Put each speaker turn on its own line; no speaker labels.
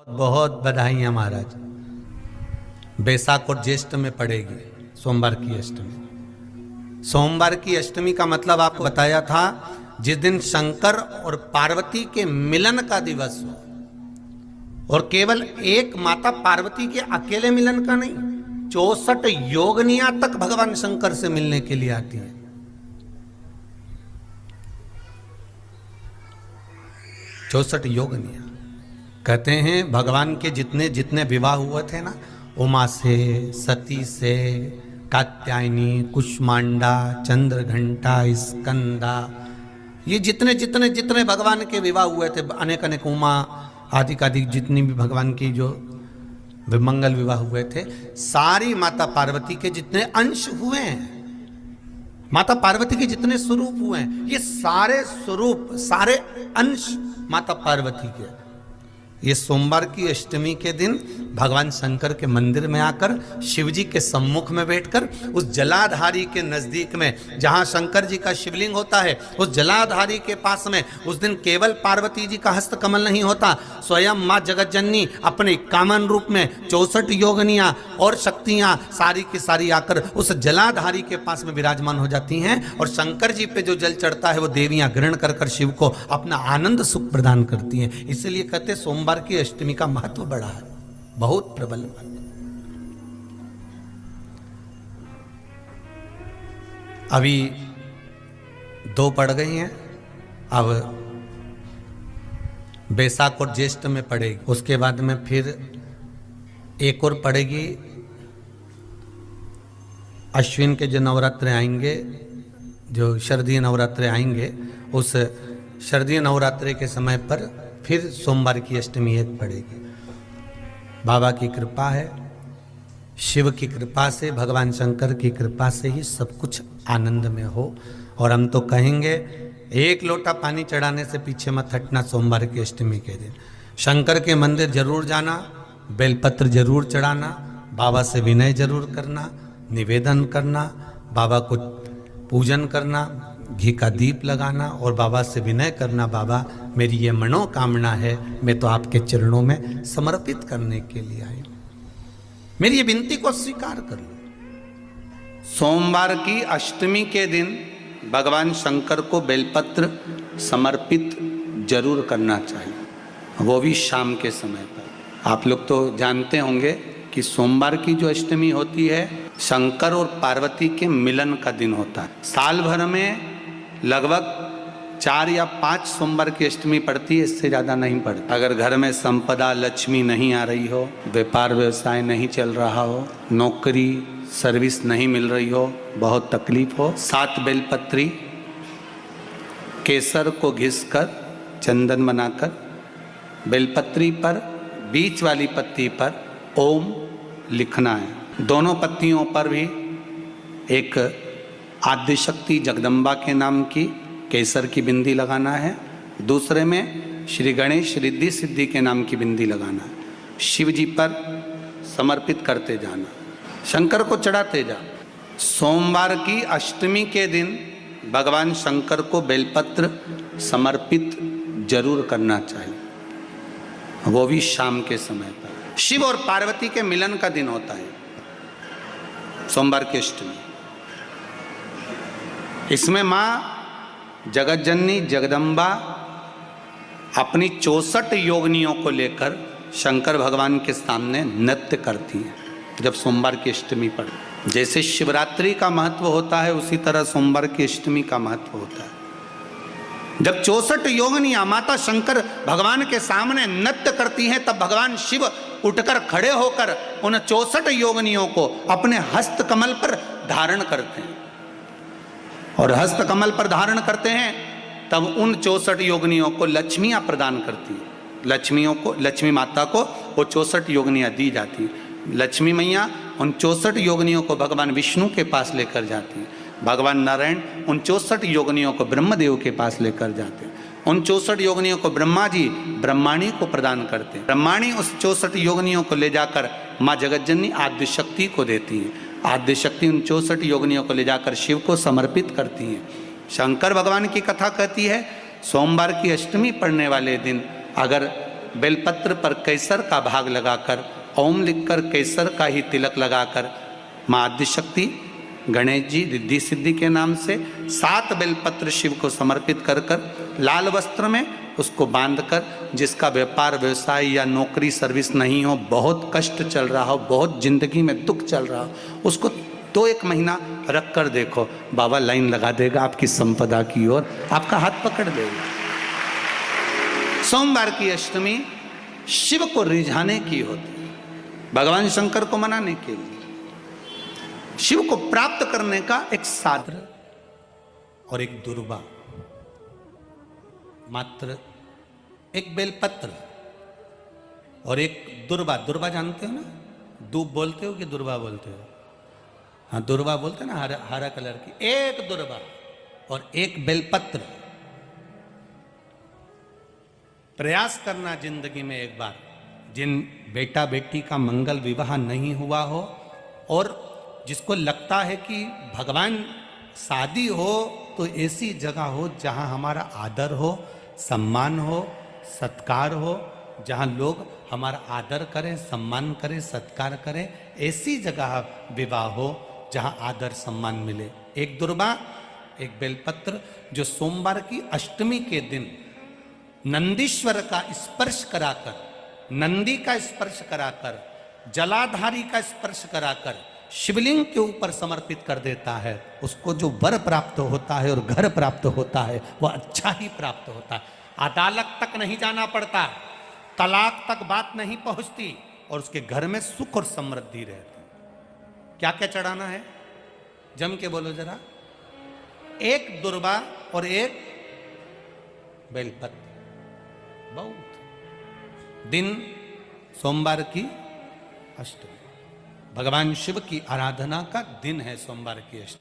बहुत बधाइयाँ महाराज। बैसाख और ज्येष्ठ में पड़ेगी सोमवार की अष्टमी। सोमवार की अष्टमी का मतलब आपको बताया था, जिस दिन शंकर और पार्वती के मिलन का दिवस हो, और केवल एक माता पार्वती के अकेले मिलन का नहीं, 64 योगनियां तक भगवान शंकर से मिलने के लिए आती हैं। 64 योगनियां। कहते हैं भगवान के जितने जितने विवाह हुए थे ना, उमा से, सती से, कात्यायनी, कुष्मांडा, चंद्रघंटा, स्कंदा, ये जितने जितने जितने भगवान के विवाह हुए थे, अनेक अनेक उमा आदि कादिक जितनी भी भगवान की जो विमंगल विवाह हुए थे, सारी माता पार्वती के जितने अंश हुए हैं, माता पार्वती के जितने स्वरूप हुए हैं, ये सारे स्वरूप, सारे अंश माता पार्वती के। ये सोमवार की अष्टमी के दिन भगवान शंकर के मंदिर में आकर, शिव जी के सम्मुख में बैठकर, उस जलाधारी के नजदीक में जहां शंकर जी का शिवलिंग होता है, उस जलाधारी के पास में उस दिन केवल पार्वती जी का हस्त कमल नहीं होता, स्वयं मां जगतजननी अपने कामन रूप में 64 योगनियां और शक्तियां सारी की सारी आकर उस जलाधारी के पास में विराजमान हो जाती हैं, और शंकर जी पे जो जल चढ़ता है वो देवियां ग्रहण कर कर शिव को अपना आनंद सुख प्रदान करती हैं। इसलिए कहते सोमवार की अष्टमी का महत्व बड़ा है, बहुत प्रबल। अभी 2 पड़ गई हैं, अब बैसाख और ज्येष्ठ में पड़ेगी, उसके बाद में फिर एक और पड़ेगी। अश्विन के जो नवरात्र आएंगे, जो शरदीय नवरात्र आएंगे, उस शरदीय नवरात्रे के समय पर फिर सोमवार की अष्टमी एक पड़ेगी। बाबा की कृपा है, शिव की कृपा से, भगवान शंकर की कृपा से ही सब कुछ आनंद में हो। और हम तो कहेंगे, एक लोटा पानी चढ़ाने से पीछे मत हटना। सोमवार की अष्टमी के दिन शंकर के मंदिर जरूर जाना, बेलपत्र जरूर चढ़ाना, बाबा से विनय जरूर करना, निवेदन करना, बाबा को पूजन करना, घी का दीप लगाना और बाबा से विनय करना, बाबा मेरी ये मनोकामना है, मैं तो आपके चरणों में समर्पित करने के लिए आई, मेरी ये विनती को स्वीकार कर लो। सोमवार की अष्टमी के दिन भगवान शंकर को बेलपत्र समर्पित जरूर करना चाहिए, वो भी शाम के समय पर। आप लोग तो जानते होंगे कि सोमवार की जो अष्टमी होती है, शंकर और पार्वती के मिलन का दिन होता है। साल भर में लगभग 4 या 5 सोमवार की अष्टमी पड़ती है, इससे ज़्यादा नहीं पड़ती। अगर घर में संपदा लक्ष्मी नहीं आ रही हो, व्यापार व्यवसाय नहीं चल रहा हो, नौकरी सर्विस नहीं मिल रही हो, बहुत तकलीफ हो, 7 बेलपत्री केसर को घिसकर चंदन बनाकर बेलपत्री पर बीच वाली पत्ती पर ओम लिखना है। दोनों पत्तियों पर भी एक आद्यशक्ति जगदम्बा के नाम की केसर की बिंदी लगाना है, दूसरे में श्री गणेश रिद्धि सिद्धि के नाम की बिंदी लगाना है। शिव जी पर समर्पित करते जाना, शंकर को चढ़ाते जा। सोमवार की अष्टमी के दिन भगवान शंकर को बेलपत्र समर्पित जरूर करना चाहिए, वो भी शाम के समय पर। शिव और पार्वती के मिलन का दिन होता है सोमवार की अष्टमी। इसमें मां जगतजननी जगदम्बा अपनी 64 योगनियों को लेकर शंकर भगवान के सामने नृत्य करती हैं जब सोमवार की अष्टमी पर। जैसे शिवरात्रि का महत्व होता है, उसी तरह सोमवार की अष्टमी का महत्व होता है। जब 64 योगनियां माता शंकर भगवान के सामने नृत्य करती हैं, तब भगवान शिव उठकर खड़े होकर उन 64 योगनियों को अपने हस्त कमल पर धारण करते हैं, और हस्त कमल पर धारण करते हैं तब उन 64 योगनियों को लक्ष्मियां प्रदान करती हैं। लक्ष्मियों को, लक्ष्मी माता को वो 64 योगनियां दी जाती हैं। लक्ष्मी मैया उन 64 योगनियों को भगवान विष्णु के पास लेकर जाती हैं। भगवान नारायण उन 64 योगनियों को ब्रह्मदेव के पास लेकर जाते हैं। उन 64 योगनियों को ब्रह्मा जी ब्रह्माणी को प्रदान करते हैं। ब्रह्माणी उस 64 योगनियों को ले जाकर माँ जगतजननी आद्य शक्ति को देती हैं। आद्य शक्ति उन 64 योगनियों को ले जाकर शिव को समर्पित करती हैं। शंकर भगवान की कथा कहती है, सोमवार की अष्टमी पड़ने वाले दिन अगर बेलपत्र पर केसर का भाग लगाकर, ओम लिखकर केसर का ही तिलक लगाकर माँ आदिशक्ति गणेश जी रिद्धि सिद्धि के नाम से 7 बेलपत्र शिव को समर्पित कर कर लाल वस्त्र में उसको बांधकर, जिसका व्यापार व्यवसाय या नौकरी सर्विस नहीं हो, बहुत कष्ट चल रहा हो, बहुत जिंदगी में दुख चल रहा हो, उसको 2-1 महीना रख कर देखो, बाबा लाइन लगा देगा आपकी संपदा की ओर, आपका हाथ पकड़ देगा। सोमवार की अष्टमी शिव को रिझाने की होती है, भगवान शंकर को मनाने के लिए, शिव को प्राप्त करने का एक साधन और एक दुर्बा। मात्र एक बेलपत्र और एक दुर्बा। दुर्बा जानते हो ना, दूब बोलते हो कि दुर्बा बोलते हो? हाँ, दुर्बा बोलते हैं ना, हरा कलर की। एक दुर्बा और एक बेलपत्र। प्रयास करना जिंदगी में एक बार, जिन बेटा बेटी का मंगल विवाह नहीं हुआ हो और जिसको लगता है कि भगवान शादी हो तो ऐसी जगह हो जहां हमारा आदर हो, सम्मान हो, सत्कार हो, जहां लोग हमारा आदर करें, सम्मान करें, सत्कार करें, ऐसी जगह विवाह हो जहां आदर सम्मान मिले। एक दुर्बा, एक बेलपत्र, जो सोमवार की अष्टमी के दिन नंदीश्वर का स्पर्श कराकर, नंदी का स्पर्श कराकर, जलाधारी का स्पर्श कराकर शिवलिंग के ऊपर समर्पित कर देता है, उसको जो वर प्राप्त होता है और घर प्राप्त होता है वह अच्छा ही प्राप्त होता है। अदालत तक नहीं जाना पड़ता, तलाक तक बात नहीं पहुंचती और उसके घर में सुख और समृद्धि रहती। क्या क्या चढ़ाना है जम के बोलो जरा? एक दुर्बा और एक बेलपत्र। बहुत दिन सोमवार की अष्टमी, भगवान शिव की आराधना का दिन है सोमवार की अष्टमी।